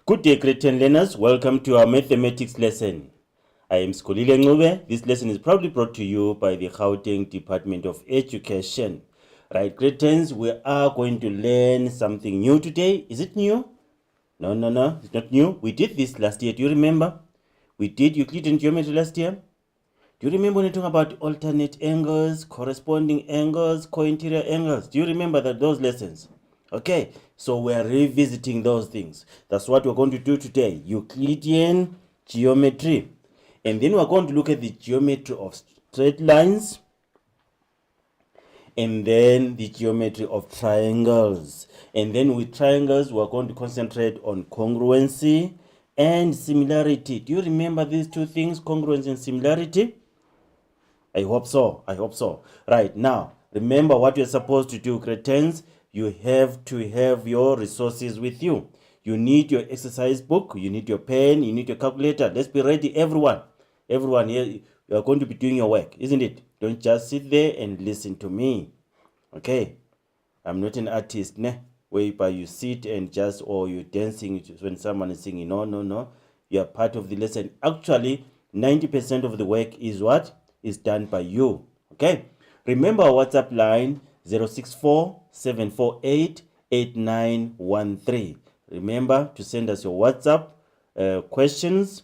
Good day, grade 10 learners. Welcome to our mathematics lesson. I am Skolile Ncube. This lesson is proudly brought to you by the Gauteng Department of Education. Right, grade 10s, we are going to learn something new today. Is it new? No, it's not new. We did this last year. Do you remember? We did Euclidean geometry last year. Do you remember when we talk about alternate angles, corresponding angles, co-interior angles? Do you remember those lessons? Okay, so we are revisiting those things. That's what we're going to do today, Euclidean geometry. And then we're going to look at the geometry of straight lines, and then the geometry of triangles. And then with triangles, we're going to concentrate on congruency and similarity. Do you remember these two things, congruency and similarity? I hope so. Right, now, remember what you're supposed to do, grade 10s. You have to have your resources with you. You need your exercise book, you need your pen, you need your calculator. Let's be ready, everyone. Everyone here, you are going to be doing your work, isn't it? Don't just sit there and listen to me. Okay? I'm not an artist, whereby you sit and just, or you're dancing when someone is singing. No. You are part of the lesson. Actually, 90% of the work is what? Is done by you. Okay? Remember our WhatsApp line 064-748-8913. Remember to send us your WhatsApp questions,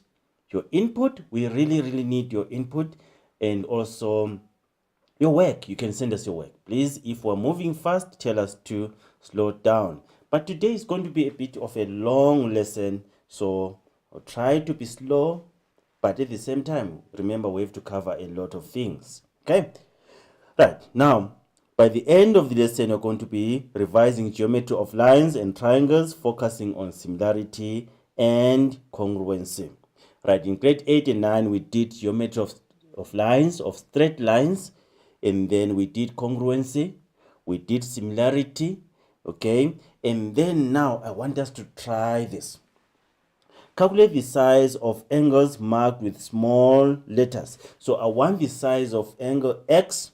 your input. We really need your input, and also your work. You can send us your work. Please, if we're moving fast, tell us to slow down. But today is going to be a bit of a long lesson, so I'll try to be slow, but at the same time, remember we have to cover a lot of things. Okay? Right, now, by the end of the lesson, we're going to be revising geometry of lines and triangles, focusing on similarity and congruency. Right, in grade 8 and 9, we did geometry of lines, of straight lines, and then we did congruency, we did similarity, okay? And then now I want us to try this. Calculate the size of angles marked with small letters. So I want the size of angle X,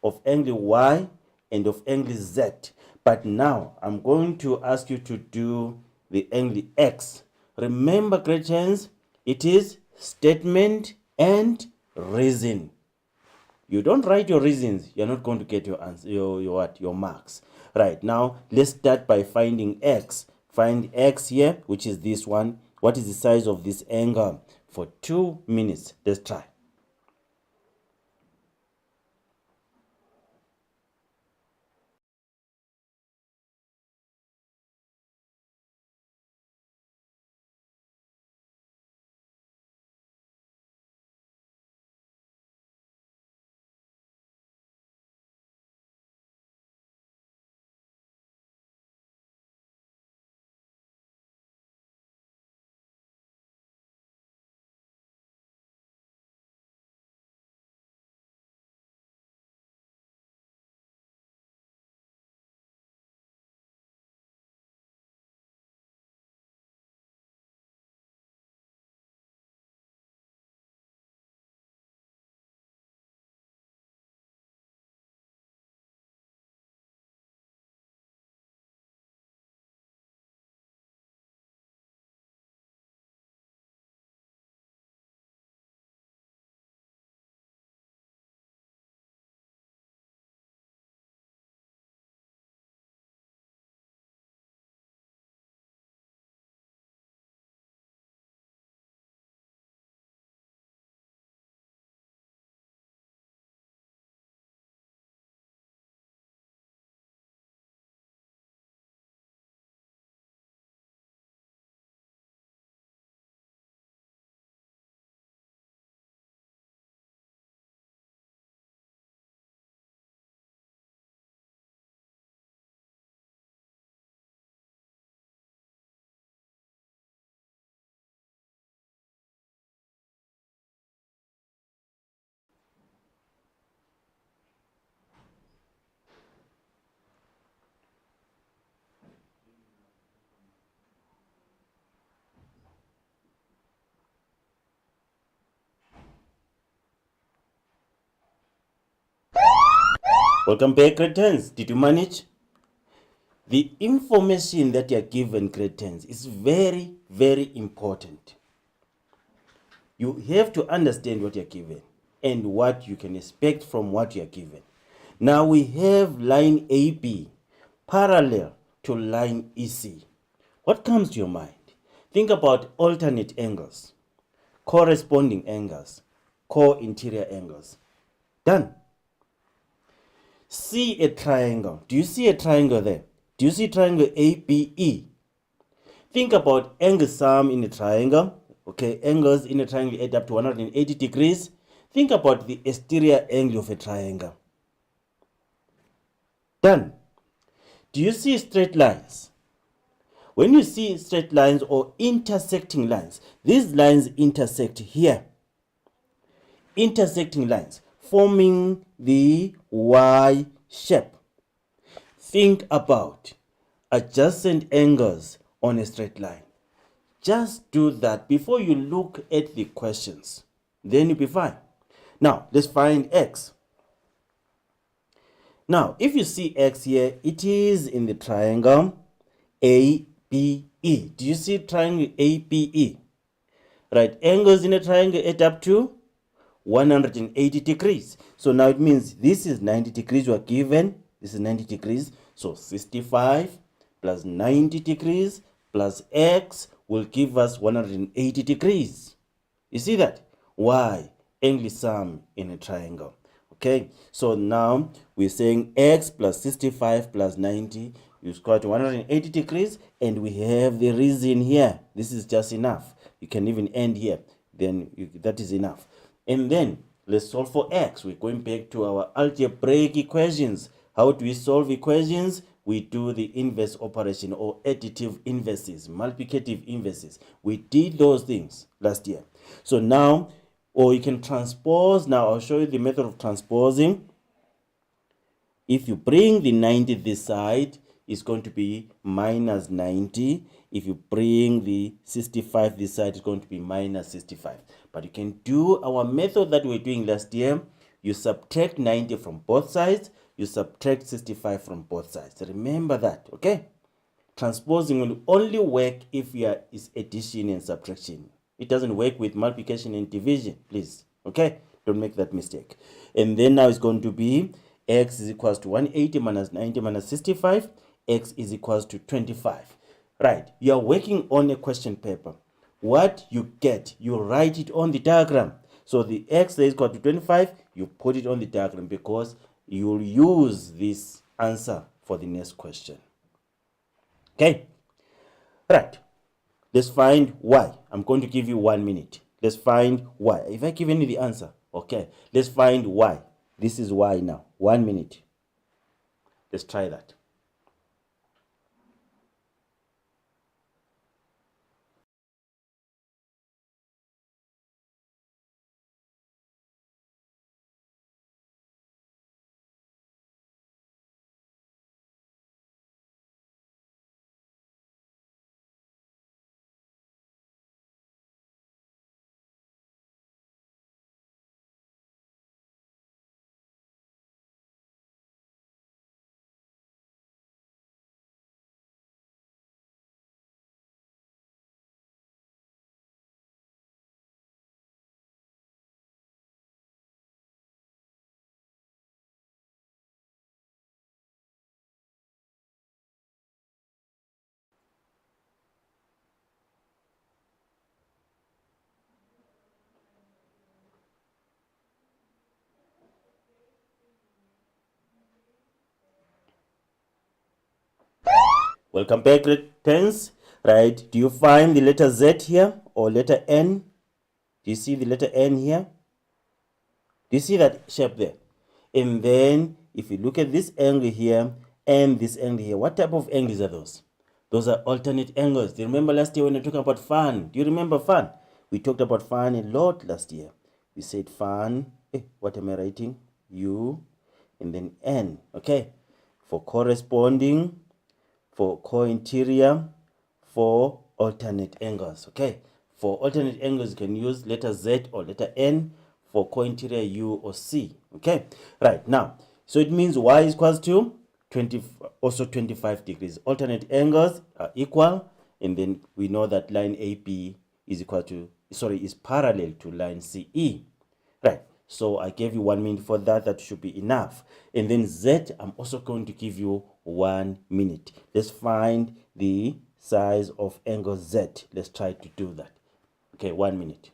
of angle Y, and of angle Z. But now I'm going to ask you to do the angle X. Remember, grade 10s, it is statement and reason. You don't write your reasons, you're not going to get your answer, your marks. Right, now let's start by finding X. Find X here, which is this one. What is the size of this angle? For 2 minutes, let's try. Welcome back, grade 10s. Did you manage? The information that you are given, grade 10s, is very, very important. You have to understand what you're given and what you can expect from what you're given. Now we have line AB parallel to line EC. What comes to your mind? Think about alternate angles, corresponding angles, co-interior angles. Done. See a triangle. Do you see a triangle there? Do you see triangle ABE? Think about angle sum in a triangle. Okay, angles in a triangle add up to 180 degrees. Think about the exterior angle of a triangle. Done. Do you see straight lines? When you see straight lines or intersecting lines, these lines intersect here. Intersecting lines forming the Y shape. Think about adjacent angles on a straight line. Just do that before you look at the questions. Then you'll be fine. Now, let's find X. Now, if you see X here, it is in the triangle ABE. Do you see triangle ABE? Right, angles in a triangle add up to 180 degrees. So now it means this is 90 degrees you are given. This is 90 degrees. So 65 plus 90 degrees plus X will give us 180 degrees. You see that? Y, angle sum in a triangle. Okay, so now we're saying X plus 65 plus 90 is equal to 180 degrees, and we have the reason here. This is just enough. You can even end here. That is enough. And then let's solve for X. We're going back to our algebraic equations. How do we solve equations? We do the inverse operation or additive inverses, multiplicative inverses. We did those things last year. So now, or you can transpose. Now I'll show you the method of transposing. If you bring the 90 this side, it's going to be minus 90. If you bring the 65 this side, it's going to be minus 65. But you can do our method that we were doing last year. You subtract 90 from both sides. You subtract 65 from both sides. Remember that, okay? Transposing will only work if is addition and subtraction. It doesn't work with multiplication and division, please, okay? Don't make that mistake. And then now it's going to be X is equals to 180 minus 90 minus 65. X is equals to 25. Right, you are working on a question paper. What you get, you write it on the diagram. So the X is equal to 25, you put it on the diagram because you'll use this answer for the next question. Okay, right, let's find Y. I'm going to give you 1 minute. Let's find Y. If I given you the answer, okay, let's find Y. This is Y now. 1 minute. Let's try that. Welcome back, grade 10s. Right, do you find the letter Z here or letter N? Do you see the letter N here? Do you see that shape there? And then if you look at this angle here and this angle here, what type of angles are those? Those are alternate angles. Do you remember last year when we were talking about fan? Do you remember fan? We talked about fan a lot last year. We said fan, what am I writing? U and then N, okay? For corresponding, for co-interior, for alternate angles, okay? For alternate angles, you can use letter Z or letter N. For co-interior, U or C, okay? Right, now, so it means Y is equals to also 25 degrees. Alternate angles are equal, and then we know that line AB is parallel to line CE. Right, so I gave you 1 minute for that. That should be enough. And then Z, I'm also going to give you 1 minute. Let's find the size of angle Z. Let's try to do that. Okay, 1 minute.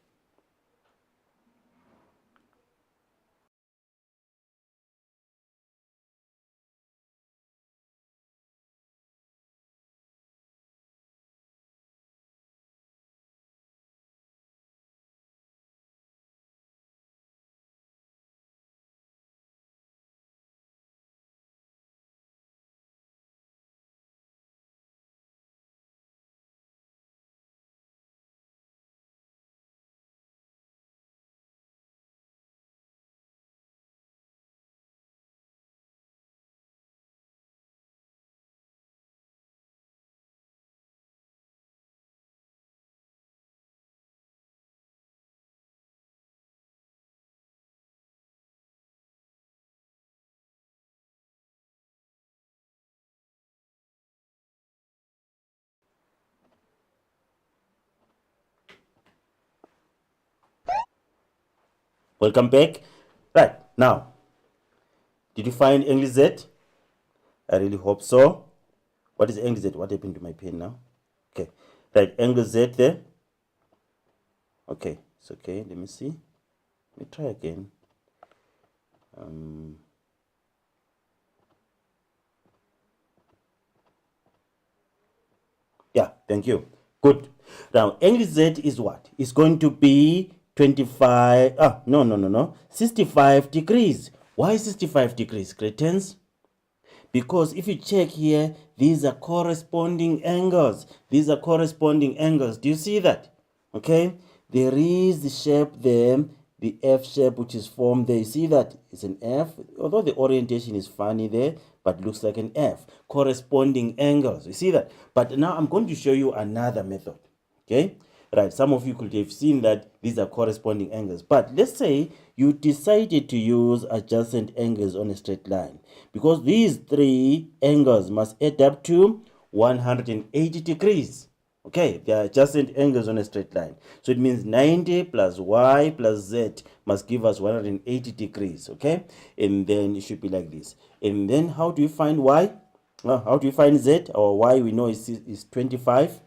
Welcome back. Right, now, did you find angle Z? I really hope so. What is angle Z? What happened to my pen now? Okay, right, angle Z there. Okay, it's okay. Let me see. Let me try again. Yeah, thank you. Good. Now, angle Z is what? It's going to be 25. No. 65 degrees. Why 65 degrees, Cretans? Because if you check here, these are corresponding angles. These are corresponding angles. Do you see that? Okay. There is the shape there, the F shape which is formed there. You see that it's an F, although the orientation is funny there, but looks like an F. Corresponding angles. You see that? But now I'm going to show you another method. Okay. Right, some of you could have seen that these are corresponding angles. But let's say you decided to use adjacent angles on a straight line. Because these three angles must add up to 180 degrees. Okay, they are adjacent angles on a straight line. So it means 90 plus y plus z must give us 180 degrees. Okay, and then it should be like this. And then how do you find y? How do you find z? Or y we know is 25.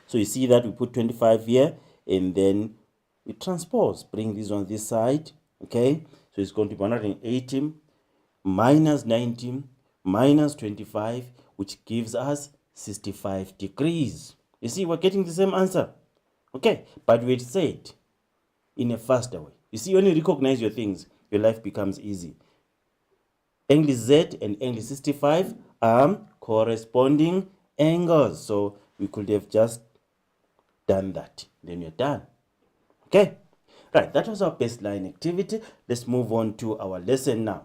So you see that we put 25 here, and then we transpose, bring this on this side. Okay, so it's going to be 180 minus 90 minus 25, which gives us 65 degrees. You see, we're getting the same answer. Okay, but we said in a faster way. You see, when you recognize your things, your life becomes easy. Angle Z and angle 65 are corresponding angles. So we could have just done that. Then you're done. Okay, right, that was our baseline activity. Let's move on to our lesson now.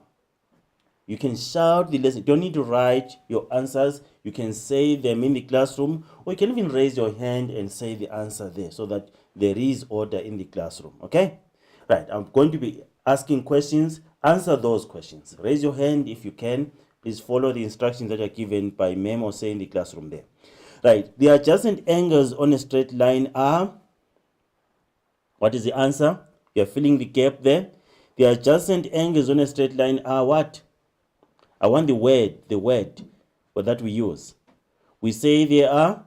You can shout the lesson. You don't need to write your answers. You can say them in the classroom, or you can even raise your hand and say the answer there, so that there is order in the classroom. Okay, right, I'm going to be asking questions. Answer those questions. Raise your hand if you can. Please follow the instructions that are given by ma'am or say in the classroom there. Right, the adjacent angles on a straight line are, what is the answer? You're filling the gap there. The adjacent angles on a straight line are what? I want the word for that we use. We say they are,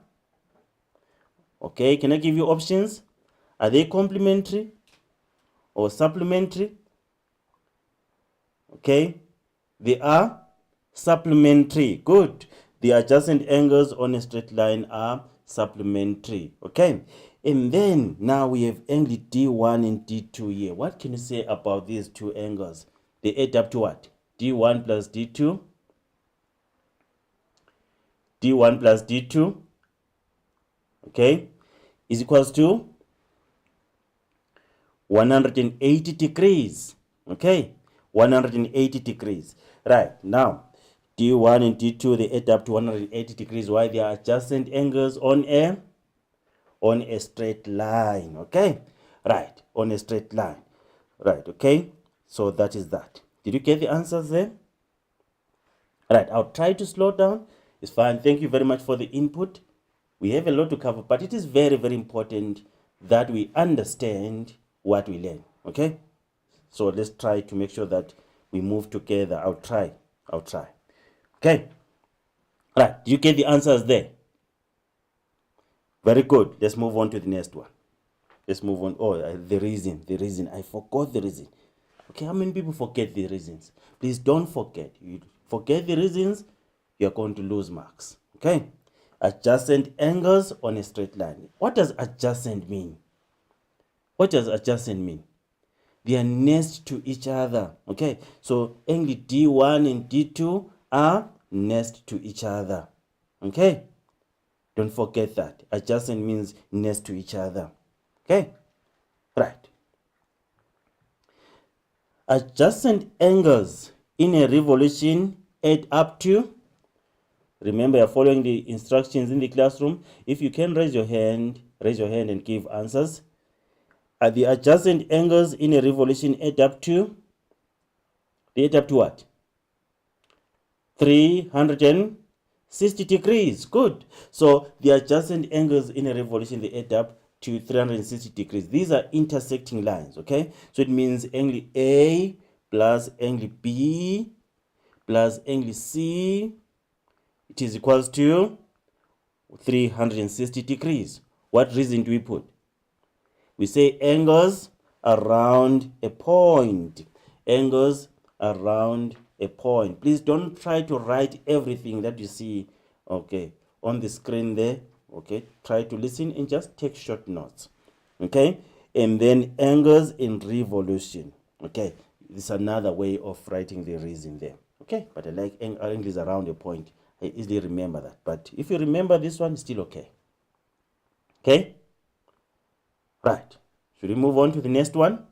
okay, can I give you options? Are they complementary or supplementary? Okay, they are supplementary. Good. The adjacent angles on a straight line are supplementary. Okay, and then now we have angle D1 and D2 here. What can you say about these two angles? They add up to what? D1 plus D2. D1 plus D2, okay, is equals to 180 degrees. Okay, 180 degrees. Right, now D1 and D2, they add up to 180 degrees. Why? They are adjacent angles on a straight line. Okay, right, on a straight line. Right, okay, so that is that. Did you get the answers there? Right, I'll try to slow down. It's fine. Thank you very much for the input. We have a lot to cover, but it is very, very important that we understand what we learn. Okay? So let's try to make sure that we move together. I'll try. Okay? Right, do you get the answers there? Very good. Let's move on to the next one. Let's move on. Oh, the reason. I forgot the reason. Okay, how many people forget the reasons? Please don't forget. You forget the reasons, you're going to lose marks. Okay? Adjacent angles on a straight line. What does adjacent mean? What does adjacent mean? They are next to each other. Okay? So angle D1 and D2 are next to each other. Okay? Don't forget that. Adjacent means next to each other. Okay? Right. Adjacent angles in a revolution add up to, remember you're following the instructions in the classroom. If you can raise your hand and give answers. Are the adjacent angles in a revolution add up to? They add up to what? 360 degrees. Good. So the adjacent angles in a revolution, they add up to 360 degrees. These are intersecting lines, okay? So it means angle A plus angle B plus angle C, it is equals to 360 degrees. What reason do we put? We say angles around a point. Angles around a point. Please don't try to write everything that you see, okay, on the screen there. Okay, try to listen and just take short notes. Okay, and then angles in revolution. Okay, this is another way of writing the reason there. Okay, but I like angles around a point. I easily remember that. But if you remember this one, still okay. Okay, right. Should we move on to the next one?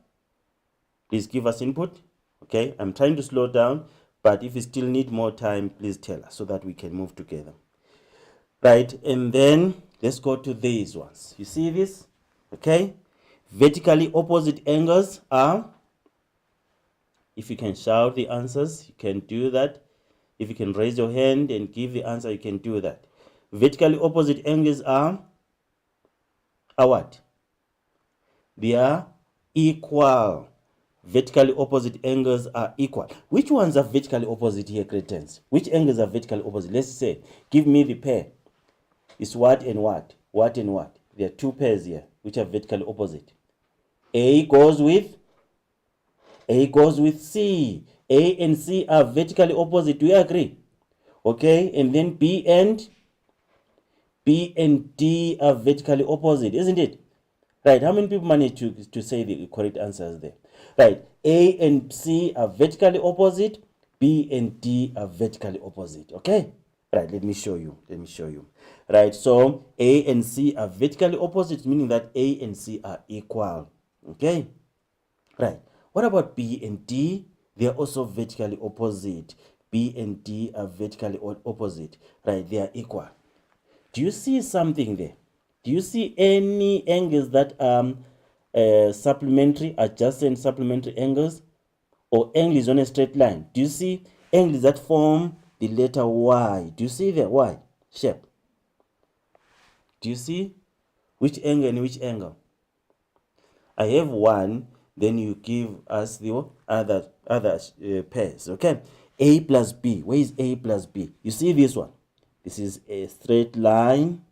Please give us input. Okay, I'm trying to slow down, but if you still need more time, please tell us so that we can move together. Right, and then let's go to these ones. You see this? Okay, vertically opposite angles are, if you can shout the answers, you can do that. If you can raise your hand and give the answer, you can do that. Vertically opposite angles are what? They are equal. Vertically opposite angles are equal. Which ones are vertically opposite here, Cretans? Which angles are vertically opposite? Let's say, give me the pair. It's what and what? What and what? There are two pairs here which are vertically opposite. A goes with C. A and C are vertically opposite. Do you agree? Okay, and then B and D are vertically opposite, isn't it? Right, how many people managed to say the correct answers there? Right, A and C are vertically opposite. B and D are vertically opposite. Okay? Right, let me show you. Right, so A and C are vertically opposite, meaning that A and C are equal. Okay? Right, what about B and D? They are also vertically opposite. B and D are vertically opposite. Right, they are equal. Do you see something there? Do you see any angles that are supplementary, adjacent supplementary angles, or angles on a straight line? Do you see angles that form the letter Y? Do you see the Y shape? Do you see which angle and which angle? I have one, then you give us the other pairs, okay? A plus B. Where is A plus B? You see this one? This is a straight line,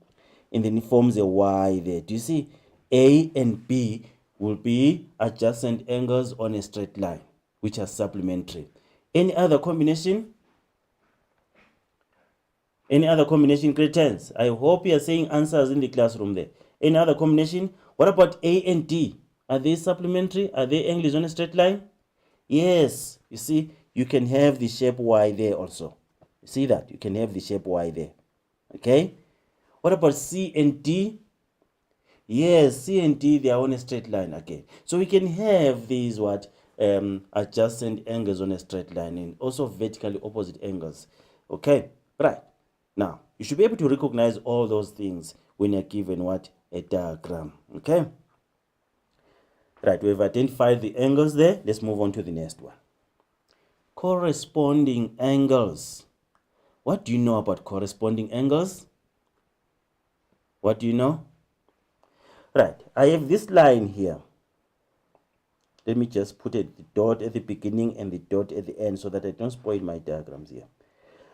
and then it forms a Y there. Do you see? A and B will be adjacent angles on a straight line, which are supplementary. Any other combination? Any other combination, Cretans? I hope you are saying answers in the classroom there. Any other combination? What about A and D? Are they supplementary? Are they angles on a straight line? Yes. You see, you can have the shape Y there also. You see that? You can have the shape Y there. Okay? What about C and D? Yes, C and D, they are on a straight line again. So we can have these adjacent angles on a straight line and also vertically opposite angles. Okay, right. Now, you should be able to recognize all those things when you're given a diagram. Okay? Right, we've identified the angles there. Let's move on to the next one. Corresponding angles What do you know about corresponding angles? What do you know? Right, I have this line here. Let me just put a dot at the beginning and the dot at the end so that I don't spoil my diagrams here.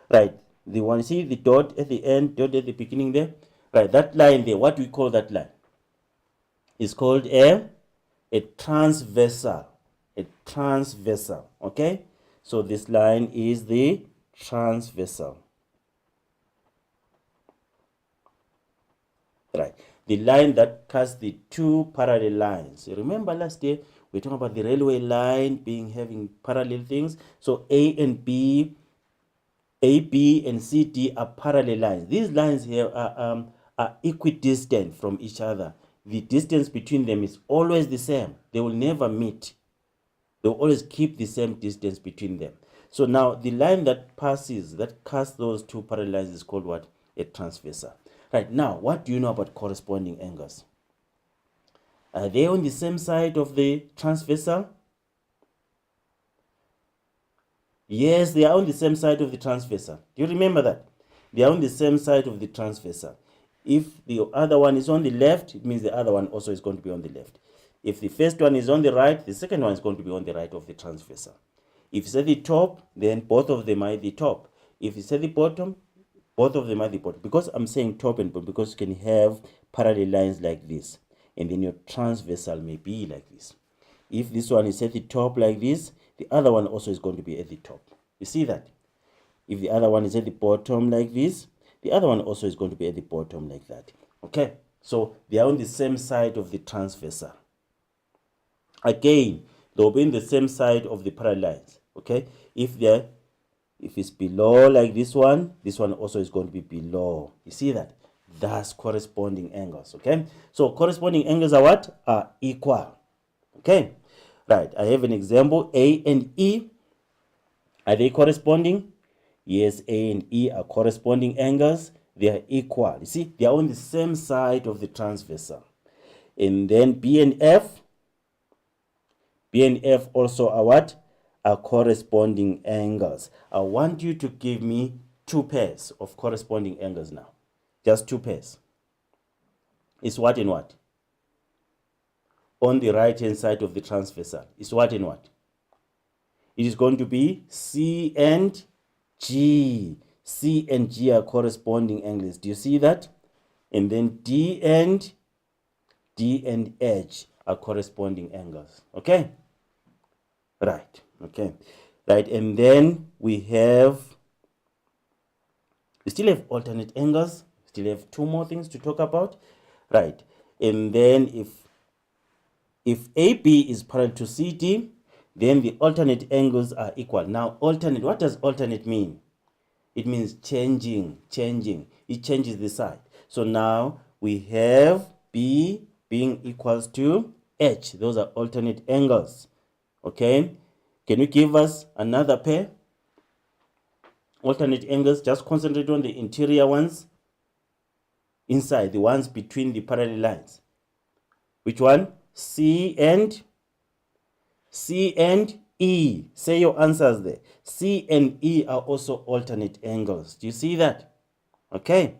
Right, the one, see the dot at the end, dot at the beginning there? Right, that line there, what do we call that line? It's called a transversal. A transversal, okay? So this line is the transversal. Right, the line that cuts the two parallel lines. Remember last year we talked about the railway line having parallel things. So A B and C, D are parallel lines. These lines here are equidistant from each other. The distance between them is always the same. They will never meet. They will always keep the same distance between them. So now the line that cuts those two parallel lines is called what? A transversal. Right, now what do you know about corresponding angles? Are they on the same side of the transversal? Yes, they are on the same side of the transversal. Do you remember that? They are on the same side of the transversal. If the other one is on the left, it means the other one also is going to be on the left. If the first one is on the right, the second one is going to be on the right of the transversal. If it's at the top, then both of them are at the top. If it's at the bottom, both of them are at the bottom. Because I'm saying top and bottom, because you can have parallel lines like this, and then your transversal may be like this. If this one is at the top like this, the other one also is going to be at the top. You see that? If the other one is at the bottom like this, the other one also is going to be at the bottom like that. Okay, so they are on the same side of the transversal. Again, they'll be in the same side of the parallel lines. Okay, if it's below like this one also is going to be below. You see that? That's corresponding angles. Okay, so corresponding angles are what? Are equal. Okay, right, I have an example. A and E, are they corresponding? Yes, A and E are corresponding angles. They are equal. You see, they are on the same side of the transversal. And then B and F also are what? Are corresponding angles. I want you to give me two pairs of corresponding angles now. Just two pairs. It's what and what? On the right hand side of the transversal. It's what and what? It is going to be C and G. C and G are corresponding angles. Do you see that? And then D and H are corresponding angles. Okay? Right. Okay. Right. And then we still have alternate angles. Still have two more things to talk about. Right. And then if AB is parallel to CD, then the alternate angles are equal. Now, alternate, what does alternate mean? It means changing. It changes the side. So now we have B being equals to H. Those are alternate angles. Okay. Can you give us another pair? Alternate angles, just concentrate on the interior ones. Inside, the ones between the parallel lines. Which one? C and E. Say your answers there. C and E are also alternate angles. Do you see that? Okay.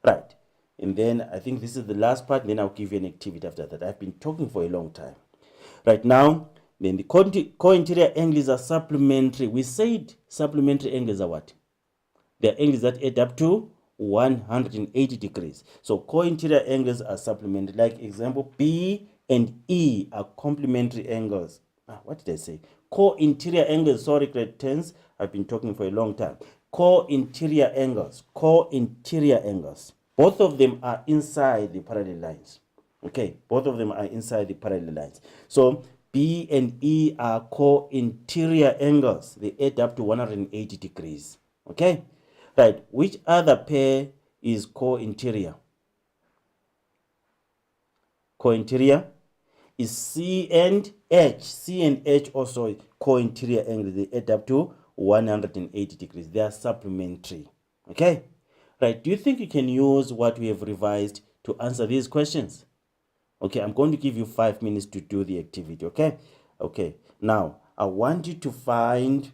Right. And then I think this is the last part. Then I'll give you an activity after that. I've been talking for a long time. Right now, then the co-interior angles are supplementary. We said supplementary angles are what? They are angles that add up to 180 degrees. So co-interior angles are supplementary. Like example, B and E are complementary angles. What did I say? Co-interior angles. Sorry, grade 10s. I've been talking for a long time. Co-interior angles. Co-interior angles. Both of them are inside the parallel lines. Okay, both of them are inside the parallel lines. So B and E are co-interior angles. They add up to 180 degrees. Okay, right. Which other pair is co-interior? Co-interior is C and H. C and H also co-interior angles. They add up to 180 degrees. They are supplementary. Okay, right. Do you think you can use what we have revised to answer these questions? Okay, I'm going to give you 5 minutes to do the activity, okay? Okay, now, I want you to find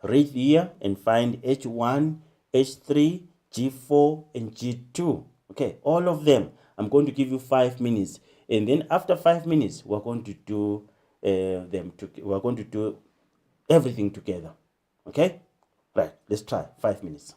Read here and find H1, H3, G4, and G2. Okay, all of them. I'm going to give you 5 minutes, and then after 5 minutes, we're going to do we're going to do everything together. Okay, right? Let's try 5 minutes.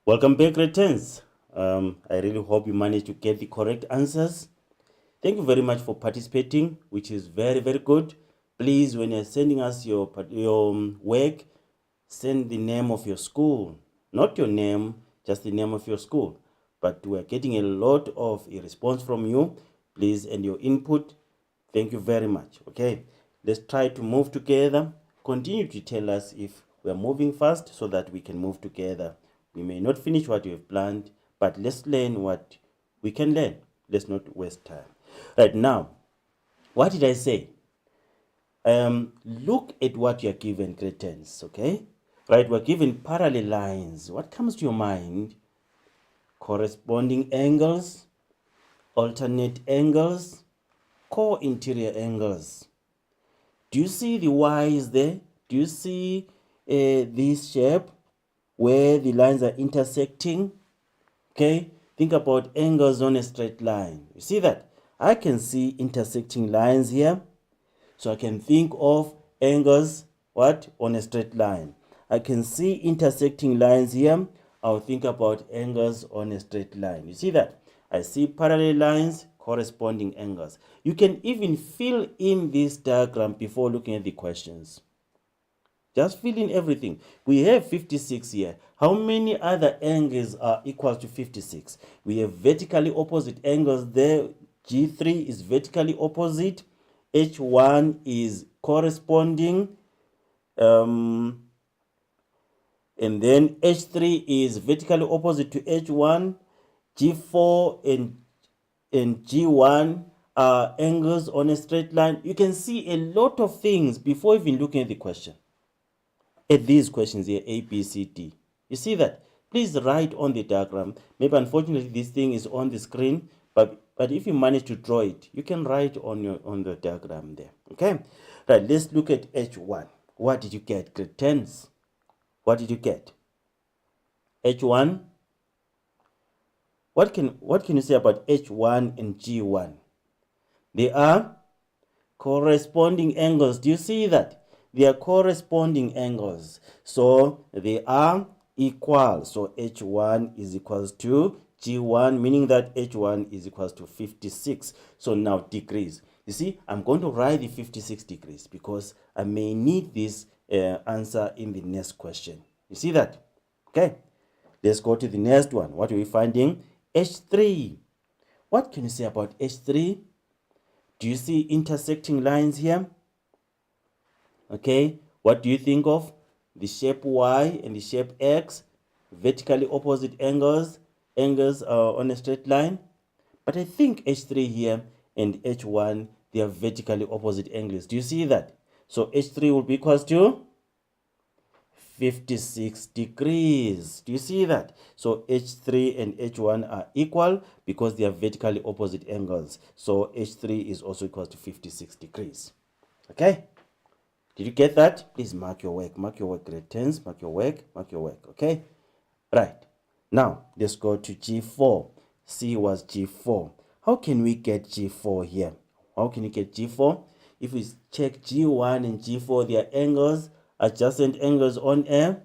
Welcome back, grade 10s. I really hope you managed to get the correct answers. Thank you very much for participating, which is very, very good. Please, when you're sending us your work, send the name of your school. Not your name, just the name of your school. But we're getting a lot of a response from you. Please, and your input. Thank you very much. Okay, let's try to move together. Continue to tell us if we're moving fast so that we can move together. We may not finish what we have planned, but let's learn what we can learn. Let's not waste time. Right now, what did I say? Look at what you're given, grade 10s, okay? Right, we're given parallel lines. What comes to your mind? Corresponding angles, alternate angles, co-interior angles. Do you see the Y's there? Do you see this shape where the lines are intersecting? Okay, think about angles on a straight line. You see that? I can see intersecting lines here. So I can think of angles, what? On a straight line. I can see intersecting lines here. I'll think about angles on a straight line. You see that? I see parallel lines, corresponding angles. You can even fill in this diagram before looking at the questions. Just fill in everything. We have 56 here. How many other angles are equal to 56? We have vertically opposite angles there. G3 is vertically opposite. H1 is corresponding. And then H3 is vertically opposite to H1. G4 and G1 are angles on a straight line. You can see a lot of things before even looking at the question. At these questions here, A, B, C, D. You see that? Please write on the diagram. Maybe unfortunately this thing is on the screen, but if you manage to draw it, you can write on the diagram there. Okay? Right, let's look at H1. What did you get? Grade 10s. What did you get? H1. What can you say about H1 and G1? They are corresponding angles. Do you see that? They are corresponding angles. So they are equal. So H1 is equals to G1, meaning that H1 is equals to 56. So now degrees. You see, I'm going to write the 56 degrees because I may need this answer in the next question. You see that? Okay. Let's go to the next one. What are we finding? H3. What can you say about H3? Do you see intersecting lines here? Okay, what do you think of? The shape Y and the shape X, vertically opposite angles on a straight line. But I think H3 here and H1, they are vertically opposite angles. Do you see that? So H3 will be equals to 56 degrees. Do you see that? So H3 and H1 are equal because they are vertically opposite angles. So H3 is also equal to 56 degrees. Okay? Did you get that? Please mark your work. Mark your work, grade 10s. Mark your work. Mark your work. Okay? Right. Now, let's go to G4. C was G4. How can we get G4 here? How can you get G4? If we check G1 and G4, they are angles, adjacent angles on a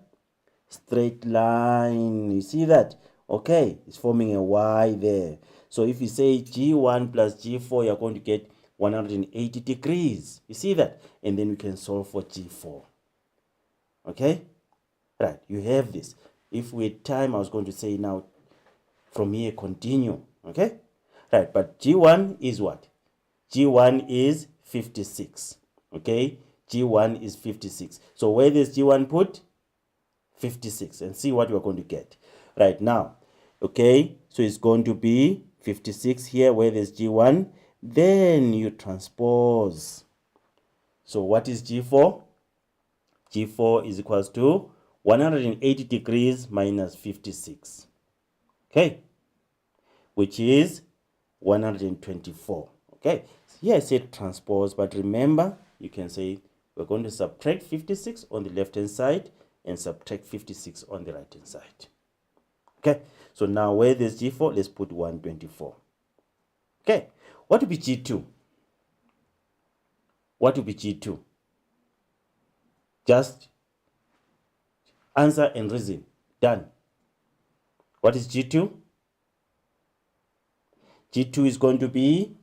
straight line. You see that? Okay, it's forming a Y there. So if you say G1 plus G4, you're going to get 180 degrees. You see that? And then we can solve for G4. Okay? Right, you have this. If we had time, I was going to say now, from here, continue. Okay? Right, but G1 is what? G1 is 56. Okay? G1 is 56. So where does G1 put? 56. And see what we're going to get. Right now, okay? So it's going to be 56 here where there's G1. Then you transpose. So what is G4? G4 is equals to 180 degrees minus 56. Okay? Which is 124. Okay? Here I said transpose, but remember, you can say we're going to subtract 56 on the left-hand side and subtract 56 on the right-hand side. Okay? So now where there's G4, let's put 124. Okay? What will be G2? What will be G2? Just answer and reason. Done. What is G2? G2 is going to be,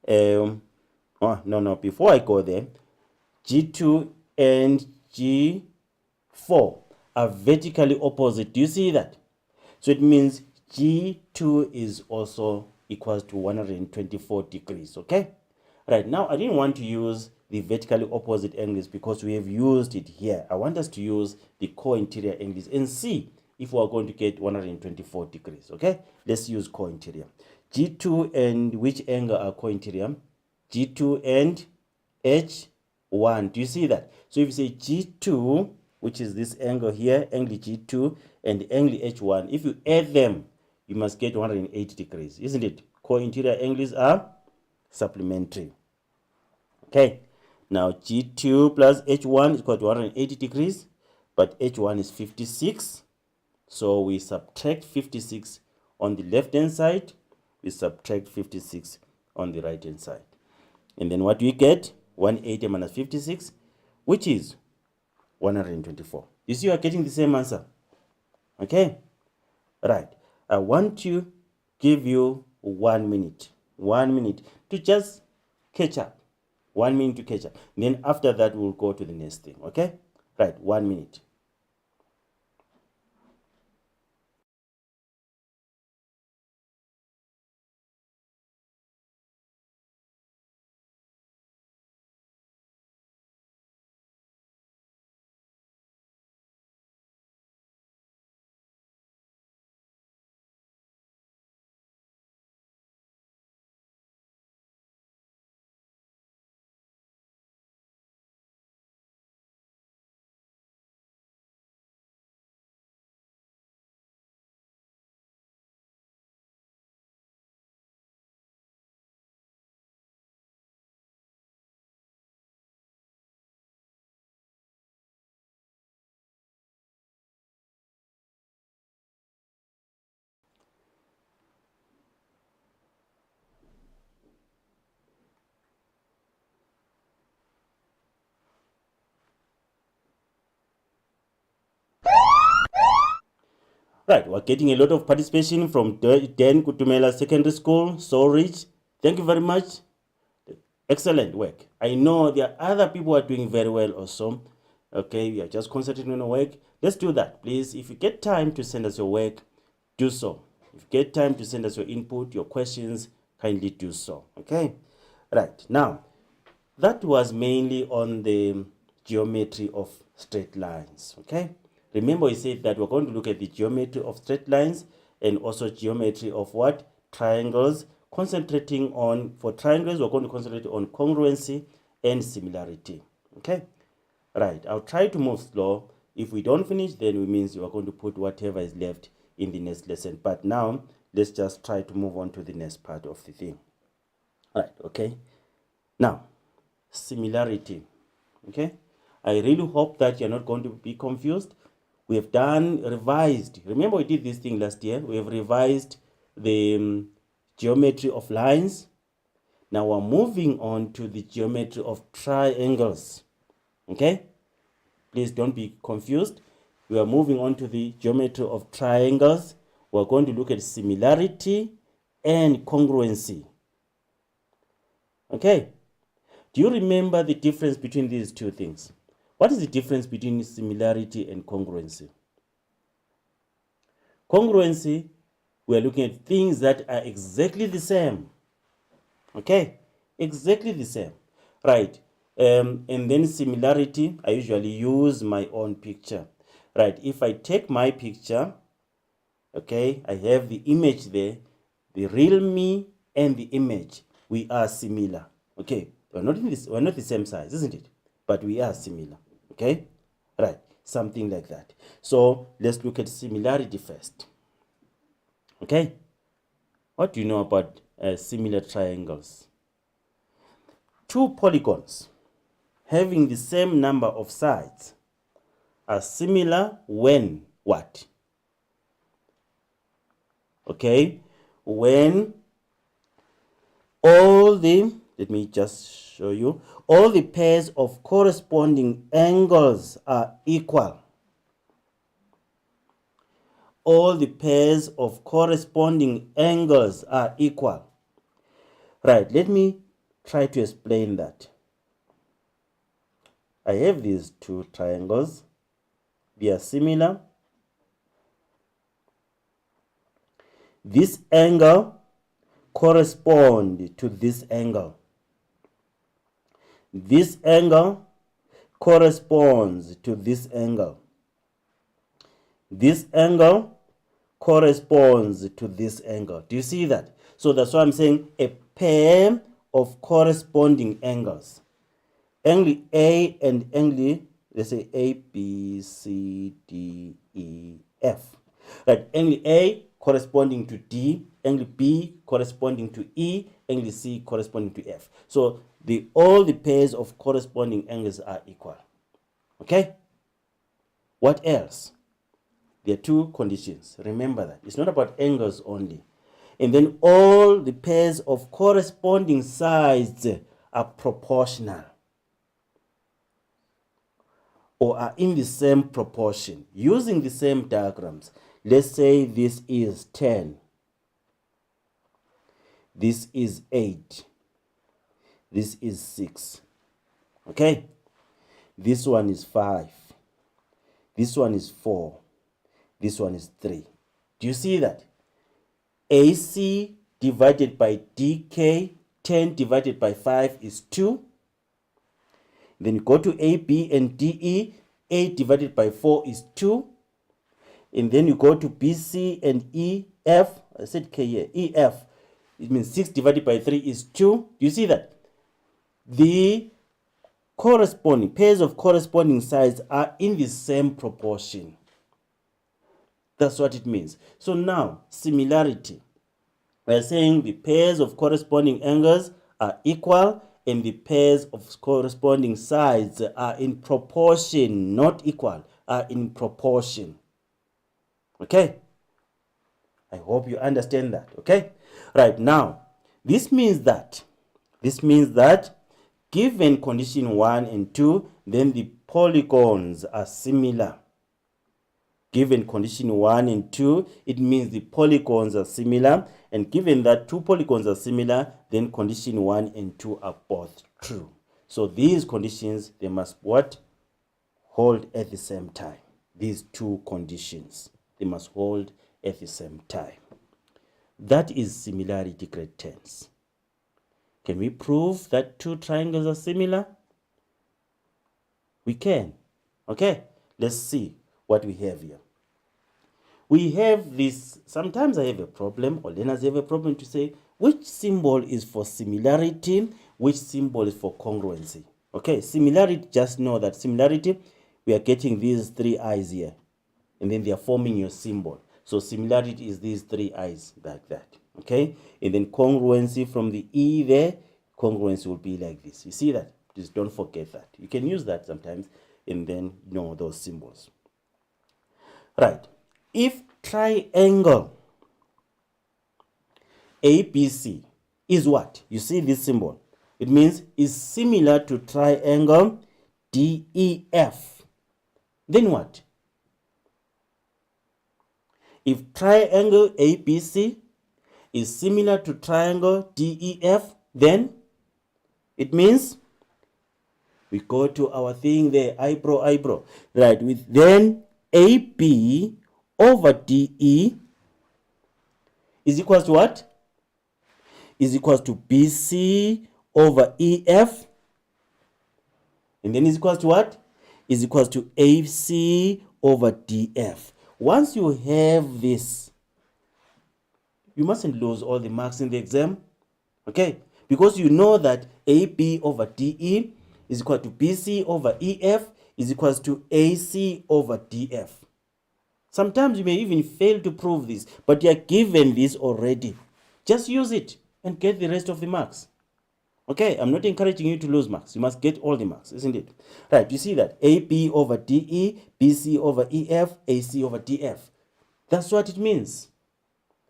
before I go there, G2 and G4 are vertically opposite. Do you see that? So it means G2 is also equals to 124 degrees, okay? Right, now I didn't want to use the vertically opposite angles because we have used it here. I want us to use the co-interior angles and see if we are going to get 124 degrees, okay? Let's use co-interior. G2 and which angle are co-interior? G2 and H1. Do you see that? So if you say G2, which is this angle here, angle G2 and angle H1, if you add them, you must get 180 degrees, isn't it? Co-interior angles are supplementary. Okay, now G2 plus H1 is equal to 180 degrees, but H1 is 56. So we subtract 56 on the left hand side, we subtract 56 on the right hand side. And then what do we get? 180 minus 56, which is 124. You see, you are getting the same answer. Okay, right. I want to give you 1 minute to just catch up. 1 minute to catch up. Then after that, we'll go to the next thing. Okay, right. 1 minute. Right, we're getting a lot of participation from Dan Kutumela Secondary School, so rich. Thank you very much. Excellent work. I know there are other people who are doing very well also. Okay, we are just concentrating on the work. Let's do that, please. If you get time to send us your work, do so. If you get time to send us your input, your questions, kindly do so. Okay, right. Now, that was mainly on the geometry of straight lines. Okay, remember we said that we're going to look at the geometry of straight lines and also geometry of what? Triangles. Concentrating on, for triangles, we're going to concentrate on congruency and similarity. Okay, right. I'll try to move slow. If we don't finish, then it means we're going to put whatever is left in the next lesson. But now, let's just try to move on to the next part of the thing. All right, okay. Now, similarity. Okay, I really hope that you're not going to be confused. We have revised. Remember, we did this thing last year. We have revised the geometry of lines. Now we're moving on to the geometry of triangles. Okay, please don't be confused. We are moving on to the geometry of triangles. We're going to look at similarity and congruency. Okay, do you remember the difference between these two things? What is the difference between similarity and congruency? Congruency, we are looking at things that are exactly the same. Okay, exactly the same. Right, and then similarity, I usually use my own picture. Right, if I take my picture, okay, I have the image there, the real me and the image, we are similar. Okay, we're not the same size, isn't it? But we are similar. Okay, right, something like that. So let's look at similarity first. Okay, what do you know about similar triangles? Two polygons having the same number of sides are similar when what? Okay, when all the, let me just show you, all the pairs of corresponding angles are equal. all the pairs of corresponding angles are equal. Right, let me try to explain that. I have these two triangles. They are similar. This angle corresponds to this angle. This angle corresponds to this angle. This angle corresponds to this angle. Do you see that? So that's why I'm saying a pair of corresponding angles. Angle A and angle, let's say A, B, C, D, E, F. Right, angle A corresponding to D, angle B corresponding to E, angle C corresponding to F. So all the pairs of corresponding angles are equal. Okay? What else? There are two conditions. Remember that. It's not about angles only. And then all the pairs of corresponding sides are proportional or are in the same proportion. Using the same diagrams, let's say this is 10. This is 8. This is 6. Okay? This one is 5. This one is 4. This one is 3. Do you see that? AC divided by DK, 10 divided by 5 is 2. Then you go to AB and DE, 8 divided by 4 is 2. And then you go to BC and EF, I said K here, EF, it means 6 divided by 3 is 2. Do you see that? The corresponding pairs of corresponding sides are in the same proportion. That's what it means. So now, similarity. We're saying the pairs of corresponding angles are equal and the pairs of corresponding sides are in proportion, not equal, are in proportion. Okay? I hope you understand that. Okay? Right, now, this means that given condition 1 and 2, then the polygons are similar. Given condition 1 and 2, it means the polygons are similar. And given that two polygons are similar, then condition 1 and 2 are both true. So these conditions, they must what? Hold at the same time. These two conditions, they must hold at the same time. That is similarity grade 10s. Can we prove that two triangles are similar? We can. Okay, let's see what we have here. We have this, sometimes I have a problem, or learners have a problem to say, which symbol is for similarity, which symbol is for congruency. Okay, similarity, just know that similarity, we are getting these three eyes here, and then they are forming your symbol. So similarity is these three eyes like that. Okay, and then congruency from the E there, congruency will be like this. You see that? Please don't forget that. You can use that sometimes, and then know those symbols. Right. If triangle ABC is what? You see this symbol. It means is similar to triangle DEF. Then what? If triangle ABC is similar to triangle DEF, then it means we go to our thing there, eyebrow. Right, with then AB over DE is equals to what? Is equals to BC over EF. And then is equals to what? Is equals to AC over DF. Once you have this, you mustn't lose all the marks in the exam. Okay? Because you know that AB over DE is equal to BC over EF is equals to AC over DF. Sometimes you may even fail to prove this, but you are given this already. Just use it and get the rest of the marks. Okay, I'm not encouraging you to lose marks. You must get all the marks, isn't it? Right, you see that? AB over DE, BC over EF, AC over DF. That's what it means.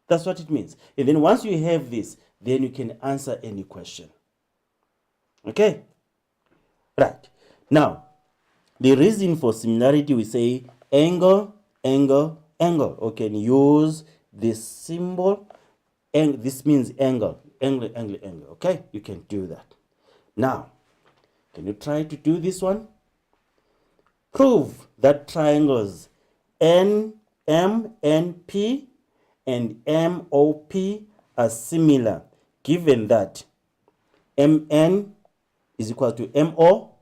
That's what it means. And then once you have this, then you can answer any question. Okay? Right. Now, the reason for similarity, we say angle, angle, angle, or can use this symbol, and this means angle, angle. Okay, you can do that. Now, can you try to do this one? Prove that triangles NMNP and MOP are similar, given that MN is equal to MO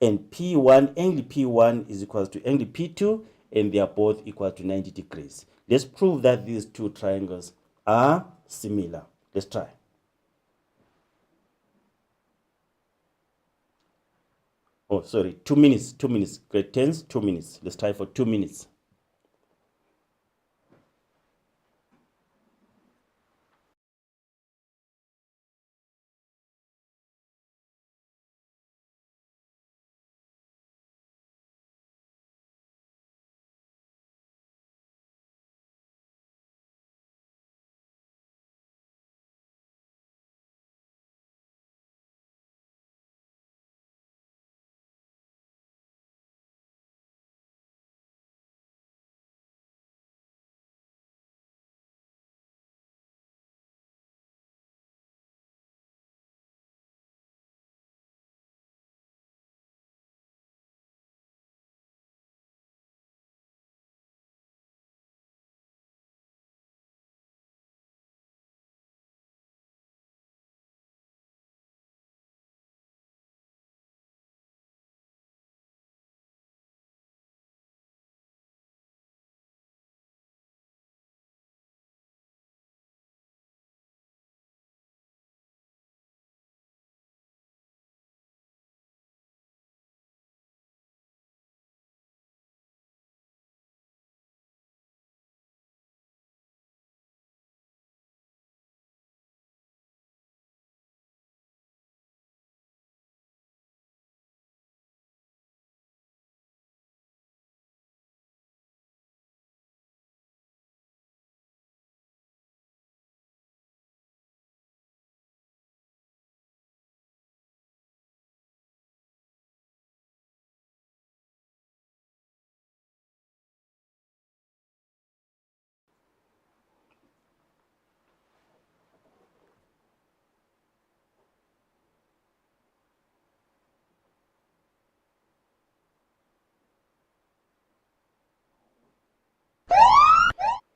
and P1, angle P1 is equal to angle P2, and they are both equal to 90 degrees. Let's prove that these two triangles are similar. Let's try. Oh, sorry, 2 minutes, 2 minutes. Grade 10s, 2 minutes. Let's try for 2 minutes.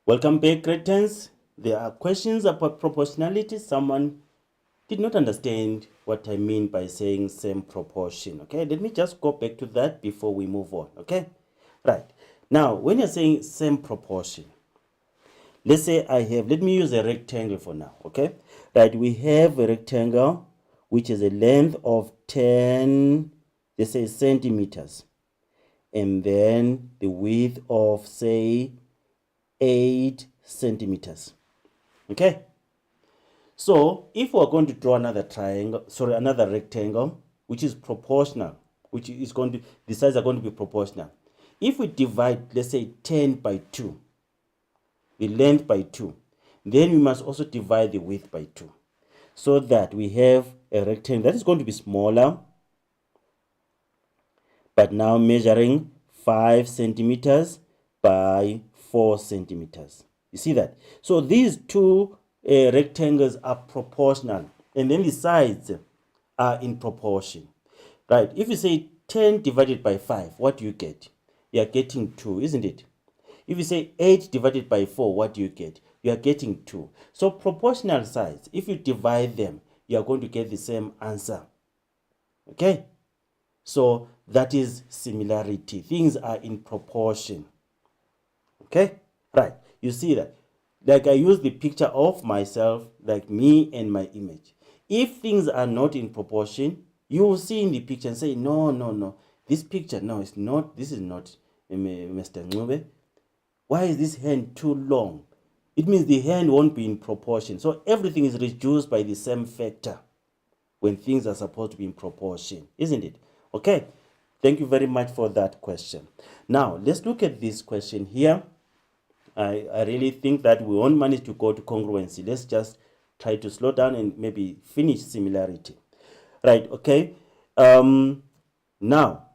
Welcome back, grade 10s. There are questions about proportionality. Someone did not understand what I mean by saying same proportion. Okay, let me just go back to that before we move on. Okay, right. Now, when you're saying same proportion, let's say let me use a rectangle for now. Okay, right. We have a rectangle which is a length of 10, let's say, centimeters, and then the width of, say, 8 centimeters. Okay, so if we're going to draw another another rectangle which is proportional, which is going to, the sides are going to be proportional. If we divide, let's say, 10 by 2, the length by 2, then we must also divide the width by 2, so that we have a rectangle that is going to be smaller, but now measuring 5 centimeters by 4 centimeters. You see that? So these two rectangles are proportional, and then the sides are in proportion. Right? If you say 10 divided by 5, what do you get? You are getting 2, isn't it? If you say 8 divided by 4, what do you get? You are getting 2. So proportional sides, if you divide them, you are going to get the same answer. Okay? So that is similarity. Things are in proportion. Okay? Right. You see that? Like I use the picture of myself, like me and my image. If things are not in proportion, you will see in the picture and say, no. This picture, no, it's not. This is not Mr. Ngube. Why is this hand too long? It means the hand won't be in proportion. So everything is reduced by the same factor when things are supposed to be in proportion, isn't it? Okay. Thank you very much for that question. Now, let's look at this question here. I really think that we won't manage to go to congruency. Let's just try to slow down and maybe finish similarity. Right, okay. Now,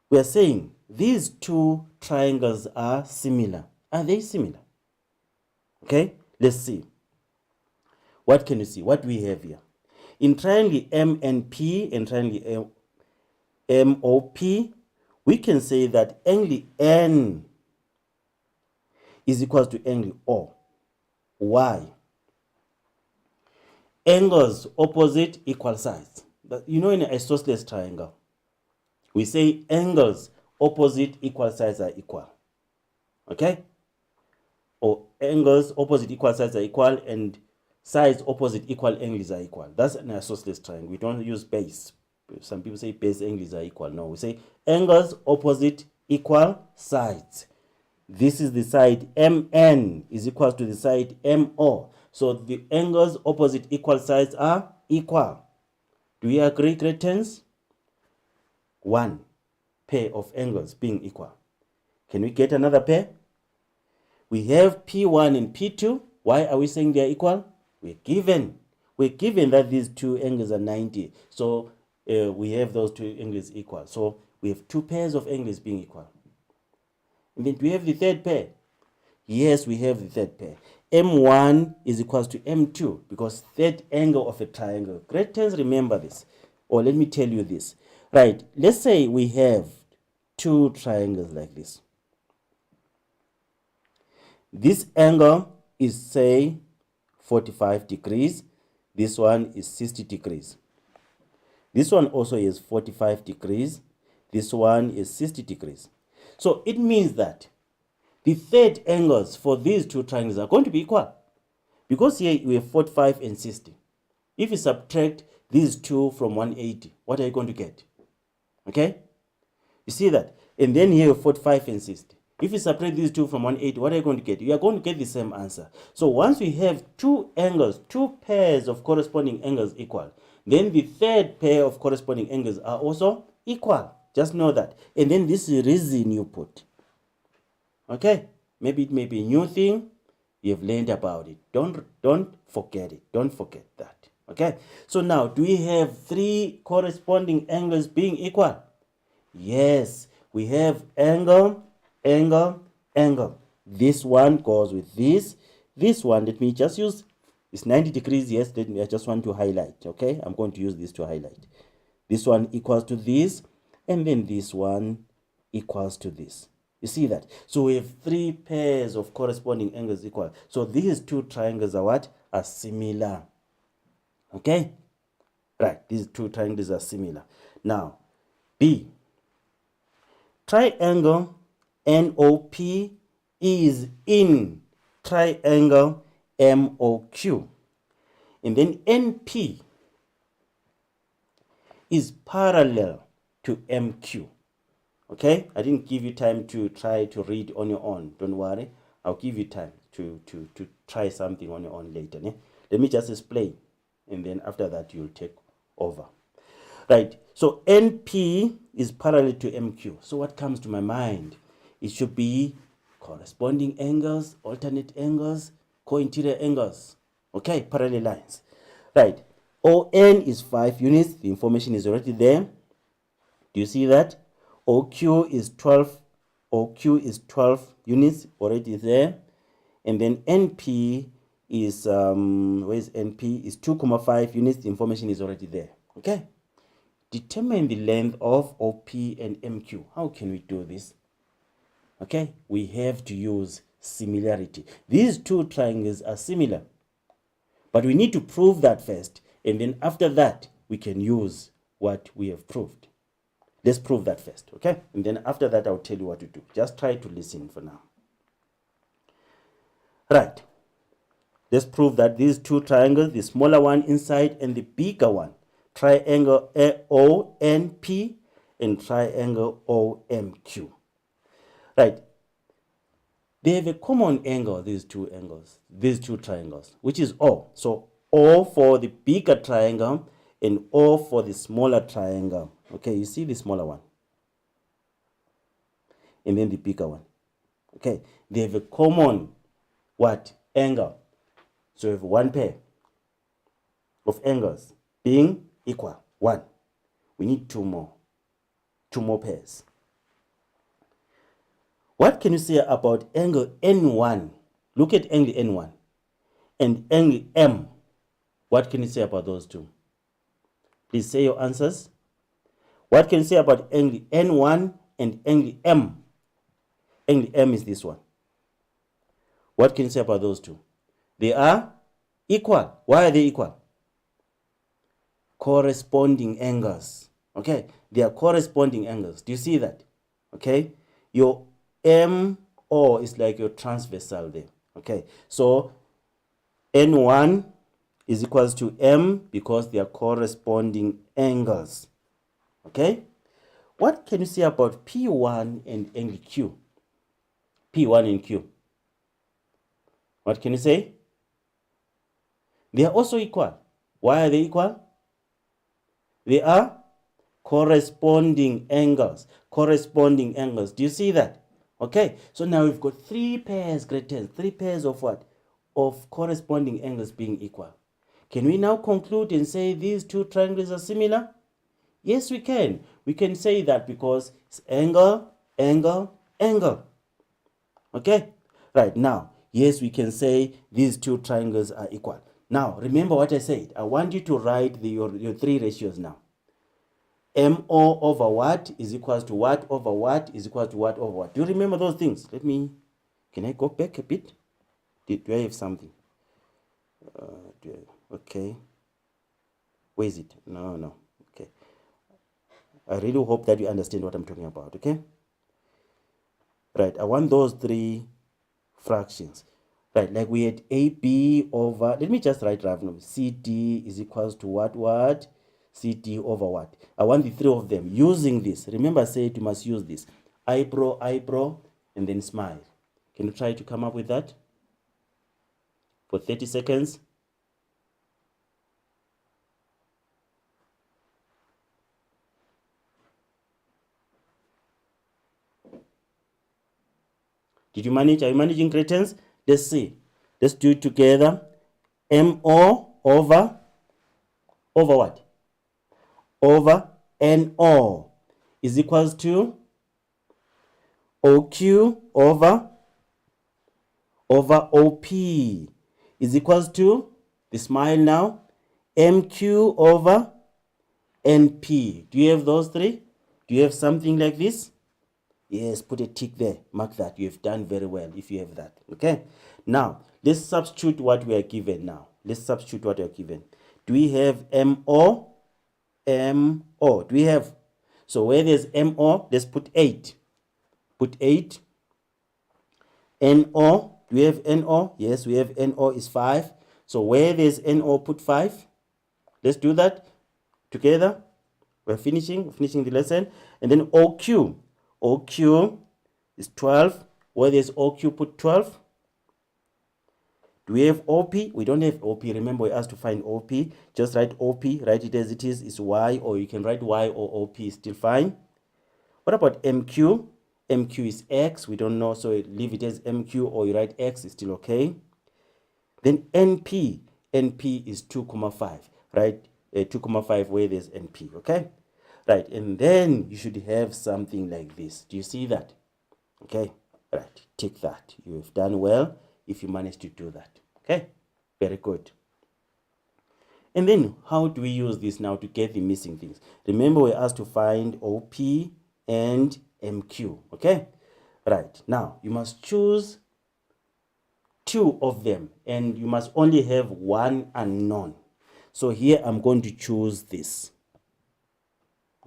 we are saying these two triangles are similar. Are they similar? Okay, let's see. What can you see? What do we have here? In triangle MNP and triangle MOP, we can say that angle N is equal to angle O. Why? Angles opposite equal sides. But you know, in an isosceles triangle, we say angles opposite equal sides are equal. Okay? Or angles opposite equal sides are equal and sides opposite equal angles are equal. That's an isosceles triangle. We don't use base. Some people say base angles are equal. No, we say angles opposite equal sides. This is the side MN is equal to the side MO. So the angles opposite equal sides are equal. Do you agree, great? One pair of angles being equal. Can we get another pair? We have P1 and P2. Why are we saying they are equal? We're given that these two angles are 90. So we have those two angles equal. So we have two pairs of angles being equal. And then do we have the third pair? Yes, we have the third pair. M1 is equal to M2 because third angle of a triangle. Great, remember this. Or let me tell you this. Right, let's say we have two triangles like this. This angle is, say, 45 degrees. This one is 60 degrees. This one also is 45 degrees. This one is 60 degrees. So it means that the third angles for these two triangles are going to be equal. Because here we have 45 and 60. If you subtract these two from 180, what are you going to get? Okay? You see that? And then here you have 45 and 60. If you subtract these two from 180, what are you going to get? You are going to get the same answer. So once we have two angles, two pairs of corresponding angles equal, then the third pair of corresponding angles are also equal. Just know that. And then this is the reason you put. Okay? Maybe it may be a new thing. You've learned about it. Don't forget it. Don't forget that. Okay? So now, do we have three corresponding angles being equal? Yes. We have angle, angle, angle. This one goes with this. This one, let me just use, it's 90 degrees. Yes, I just want to highlight. Okay? I'm going to use this to highlight. This one equals to this. And then this one equals to this. You see that? So we have three pairs of corresponding angles equal. So these two triangles are what? Are similar. Okay? Right. These two triangles are similar. Now, B. Triangle NOP is in triangle MOQ. And then NP is parallel to MQ. Okay? I didn't give you time to try to read on your own. Don't worry. I'll give you time to try something on your own later. Ne? Let me just explain. And then after that, you'll take over. Right. So NP is parallel to MQ. So what comes to my mind? It should be corresponding angles, alternate angles, co-interior angles. Okay? Parallel lines. Right. ON is 5 units. The information is already there. Do you see that? OQ is 12. OQ is 12 units already there. And then NP is, where is NP? Is 2,5 units. The information is already there. Okay? Determine the length of OP and MQ. How can we do this? Okay? We have to use similarity. These two triangles are similar. But we need to prove that first. And then after that, we can use what we have proved. Let's prove that first, okay? And then after that, I'll tell you what to do. Just try to listen for now. Right. Let's prove that these two triangles, the smaller one inside and the bigger one, triangle ONP and triangle OMQ. Right. They have a common angle, these two triangles, which is O. So O for the bigger triangle and O for the smaller triangle. Okay, you see the smaller one. And then the bigger one. Okay, they have a common what? Angle. So we have one pair of angles being equal. One. We need two more. Two more pairs. What can you say about angle N1? Look at angle N1 and angle M. What can you say about those two? Please say your answers. What can you say about angle N1 and angle M? Angle M is this one. What can you say about those two? They are equal. Why are they equal? Corresponding angles. Okay, they are corresponding angles. Do you see that? Okay, your MO is like your transversal there. Okay, so N1 is equals to M because they are corresponding angles. Okay, what can you say about P1 and angle Q? P1 and Q. What can you say? They are also equal. Why are they equal? They are corresponding angles. Corresponding angles. Do you see that? Okay, so now we've got three pairs, great 10. Three pairs of what? Of corresponding angles being equal. Can we now conclude and say these two triangles are similar? Yes, we can. We can say that because it's angle, angle, angle. Okay? Right, now, yes, we can say these two triangles are equal. Now, remember what I said. I want you to write your three ratios now. MO over what is equals to what over what is equal to what over what. Do you remember those things? Can I go back a bit? Do I have something? Okay. Where is it? No. Okay. I really hope that you understand what I'm talking about, okay? Right, I want those three fractions. Right, like we had AB over, let me just write right now. CD is equals to what? CD over what? I want the three of them using this. Remember I said you must use this. Eyebrow, and then smile. Can you try to come up with that? For 30 seconds. Did you manage? Are you managing, cretins? Let's see. Let's do it together. MO over what? Over NO is equals to OQ over OP is equals to, the smile now, MQ over NP. Do you have those three? Do you have something like this? Yes, put a tick there. Mark that. You have done very well if you have that. Okay? Now, let's substitute what we are given now. Let's substitute what we are given. Do we have MO? MO. Do we have? So where there's MO, let's put 8. Put 8. NO. Do we have NO? Yes, we have NO is 5. So where there's NO, put 5. Let's do that together. We're finishing the lesson. And then OQ. OQ is 12. Where there's OQ, put 12. Do we have OP? We don't have OP. Remember, we asked to find OP. Just write OP. Write it as it is. It's Y, or you can write Y or OP. Still fine. What about MQ? MQ is X. We don't know, so leave it as MQ, or you write X. It's still okay. Then NP. NP is 2,5. Right? 2,5 where there's NP. Okay? Right, and then you should have something like this. Do you see that? Okay, right, take that. You've done well if you manage to do that. Okay, very good. And then how do we use this now to get the missing things? Remember, we're asked to find OP and MQ. Okay, right, now you must choose two of them, and you must only have one unknown. So here I'm going to choose this.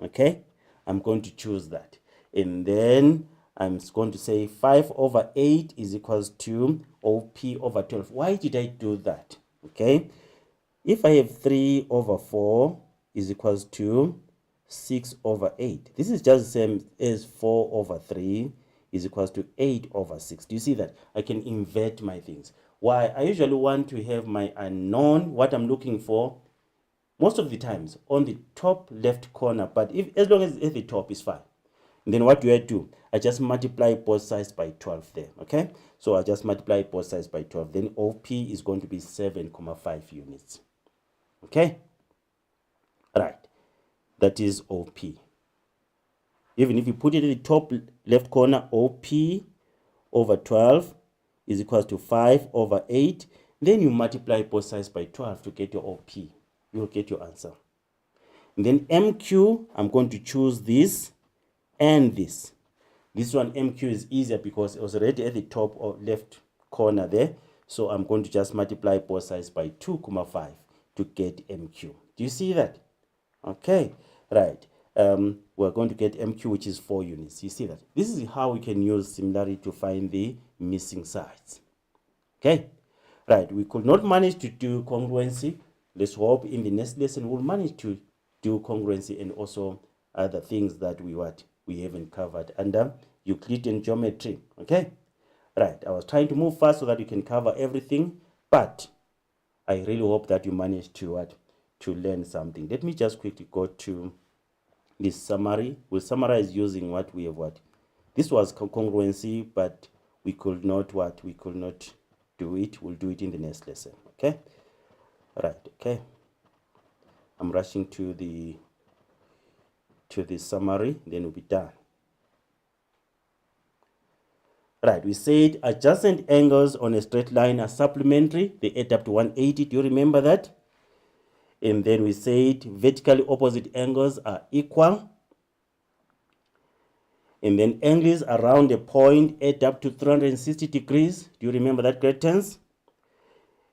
Okay, I'm going to choose that, and then I'm going to say 5 over 8 is equals to OP over 12. Why did I do that? Okay, if I have 3 over 4 is equals to 6 over 8, this is just the same as 4 over 3 is equals to 8 over 6. Do you see that? I can invert my things. Why? I usually want to have my unknown, what I'm looking for, most of the times on the top left corner, but as long as it's at the top is fine. And then what do I do? I just multiply both sides by 12 there. Okay, so I just multiply both sides by 12. Then OP is going to be 7,5 units. Okay, right, that is OP. Even if you put it at the top left corner, OP over 12 is equals to 5 over 8. Then you multiply both sides by 12 to get your OP. You'll get your answer. And then MQ, I'm going to choose this and this. This one, MQ, is easier because it was already at the top or left corner there. So I'm going to just multiply both sides by 2,5 to get MQ. Do you see that? Okay, right. We're going to get MQ, which is 4 units. You see that? This is how we can use similarity to find the missing sides. Okay, right. We could not manage to do congruency. Let's hope in the next lesson we'll manage to do congruency and also other things that we haven't covered under Euclidean geometry. Okay, right. I was trying to move fast so that you can cover everything, but I really hope that you managed to learn something. Let me just quickly go to this summary. We'll summarize using what we have This was congruency, but we could not do it. We'll do it in the next lesson. Okay, right. Okay, I'm rushing to the summary, then we'll be done. Right, we said adjacent angles on a straight line are supplementary. They add up to 180. Do you remember that? And then we said vertically opposite angles are equal. And then angles around a point add up to 360 degrees. Do you remember that, great tense?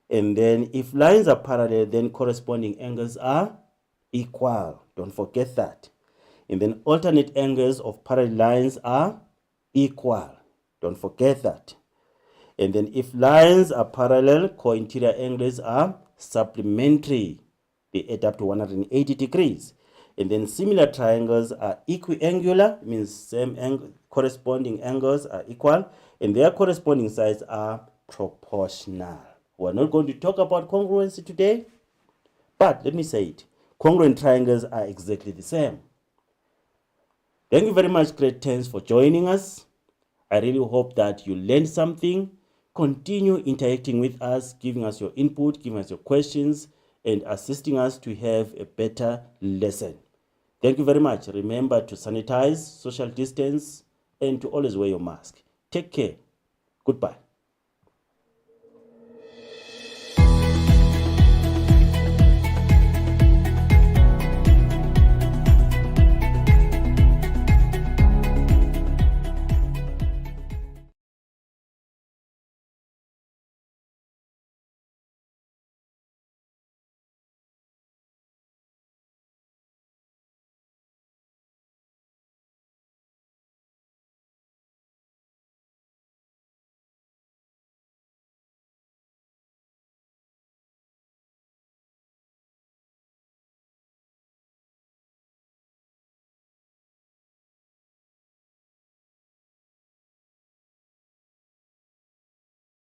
And then if lines are parallel, then corresponding angles are equal. Don't forget that. And then alternate angles of parallel lines are equal. Don't forget that. And then if lines are parallel, co-interior angles are supplementary. They add up to 180 degrees. And then similar triangles are equiangular, means same angle, corresponding angles are equal, and their corresponding sides are proportional. We're not going to talk about congruency today, but let me say it. Congruent triangles are exactly the same. Thank you very much, great tense, for joining us. I really hope that you learned something. Continue interacting with us, giving us your input, giving us your questions, and assisting us to have a better lesson. Thank you very much. Remember to sanitize, social distance, and to always wear your mask. Take care. Goodbye.